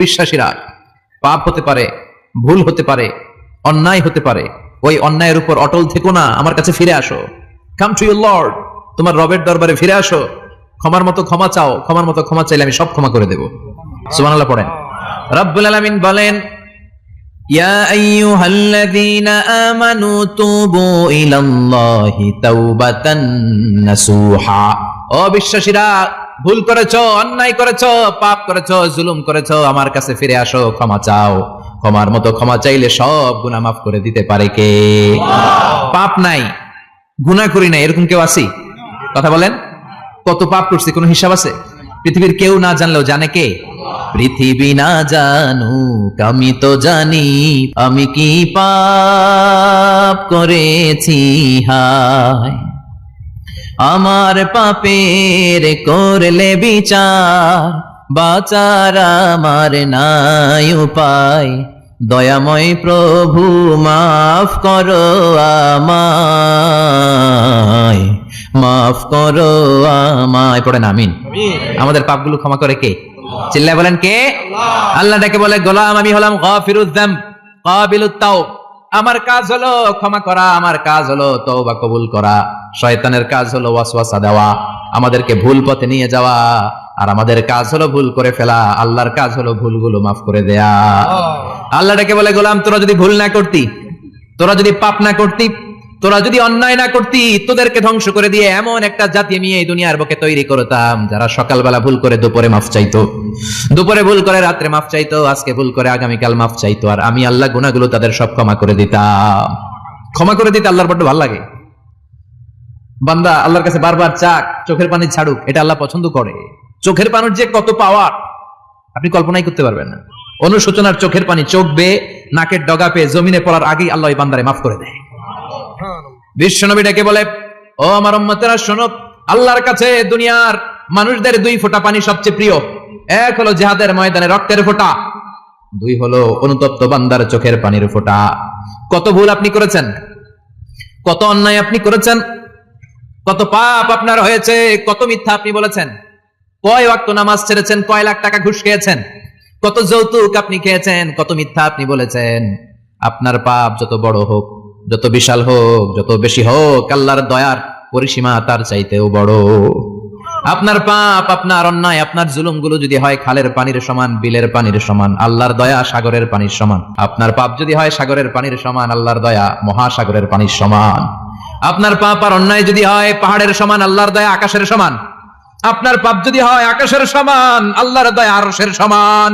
বিশ্বাসীরা পাপ হতে পারে, ভুল হতে পারে, অন্যায় হতে পারে, ওই অন্যায়ের উপর অটল থেকো না, আমার কাছে ফিরে আসো। কাম টু ইউর লর্ড, তোমার রবের দরবারে ফিরে আসো, ক্ষমার মতো ক্ষমা চাও, ক্ষমার মতো ক্ষমা চাইলে আমি সব ক্ষমা করে দেব। সুবহানাল্লাহ পড়েন। রব্বুল আলামিন বলেন, ইয়া আইয়ুহাল্লাযীনা আমানু তুবু ইলাল্লাহি তাওবাতান নাসুহা। ও বিশ্বাসীরা, ভুল করেছো, অন্যায় করেছো, পাপ করেছো, জুলুম করেছো, আমার কাছে ফিরে আসো, ক্ষমা চাও। ক্ষমার মতো ক্ষমা চাইলে সব গুনাহ মাফ করে দিতে পারে কে? পাপ নাই, গুনাহ করি নাই, এরকম কেউ আছে? কথা বলেন। কত পাপ করছি, কোনো হিসাব আছে? পৃথিবীর কেউ না জানলেও জানে কে? পৃথিবী না জানুক আমি তো জানি, আমি কি পাপ করেছি হায়। আমার পাপের করলে বিচার, বাঁচার আমার নাই উপায়। দয়াময় প্রভু মাফ করো আমায়, মাফ করো আমায়। পড়েন আমিন। আমাদের পাপগুলো ক্ষমা করে কে? চিল্লায় বলেন কে? আল্লাহ ডেকে বলে, গোলাম আমি হলাম গাফিরুয যামব কাবিলুত তাওব। আমার কাজ হলো ক্ষমা করা, আমার কাজ হলো তওবা কবুল করা। শয়তানের কাজ হলো ওয়াসওয়াসা দেওয়া, আমাদেরকে ভুল পথে নিয়ে যাওয়া। আর আমাদের কাজ হলো ভুল করে ফেলা, আল্লাহর কাজ হলো ভুলগুলো মাফ করে দেয়া। আল্লাহ ডেকে বলে, গোলাম তোরা যদি ভুল না করতি, তোরা যদি পাপ না করতি, তোরা যদি অন্যায় না করতি, তোদেরকে ধ্বংস করে দিয়ে এমন একটা জাতি আমি এই দুনিয়ার বুকে তৈরি করতাম যারা সকালবেলা ভুল করে দুপুরে মাফ চাইতো, দুপুরে ভুল করে রাত্রে মাফ চাইতো, আজকে ভুল করে আগামীকাল মাফ চাইতো। আর আমি আল্লাহ গুনাহগুলো তাদের সব ক্ষমা করে দিতাম। ক্ষমা করে দিতে আল্লাহর বড্ড ভালো লাগে। বান্দা আল্লাহর কাছে বারবার চাক, চোখের পানি ছাড়ুক, এটা আল্লাহ পছন্দ করে। চোখের পানির যে কত পাওয়ার আপনি কল্পনাই করতে পারবেন না। অনুশোচনার চোখের পানি চোখ বেয়ে নাকের ডগা পেয়ে জমিনে পড়ার আগেই আল্লাহ এই বান্দারে মাফ করে দেয়। বিশ্বনবী ডেকে বলে, ও আমার উম্মতেরা শোনো, আল্লাহর কাছে দুনিয়ার মানুষদের দুই ফোঁটা পানি সবচেয়ে প্রিয়। এক হলো জিহাদের ময়দানে রক্তের ফোঁটা, দুই হলো অনুতপ্ত বান্দার চোখের পানির ফোঁটা। কত ভুল আপনি করেছেন, কত অন্যায় আপনি করেছেন, কত পাপ আপনার হয়েছে, কত মিথ্যা আপনি বলেছেন, কয় ওয়াক্ত নামাজ ছেড়েছেন, কয় লাখ টাকা ঘুষ খেয়েছেন, কত যৌতুক আপনি খেয়েছেন, কত মিথ্যা আপনি বলেছেন। আপনার পাপ যত বড় হোক, যত বিশাল হোক, যত বেশি হোক, আল্লাহর দয়ার পরিসীমা তার চাইতেও বড়। আপনার পাপ, আপনার অন্যায়, আপনার জুলুমগুলো যদি হয় খালের পানির সমান, বিলের পানির সমান, আল্লাহর দয়া সাগরের পানির সমান। আপনার পাপ যদি হয় সাগরের পানির সমান, আল্লাহর দয়া মহাসাগরের পানির সমান। আপনার পাপ আর অন্যায় যদি হয় পাহাড়ের সমান, আল্লাহর দয়া আকাশের সমান। আপনার পাপ যদি হয় আকাশের সমান, আল্লাহর দয়া আরশের সমান।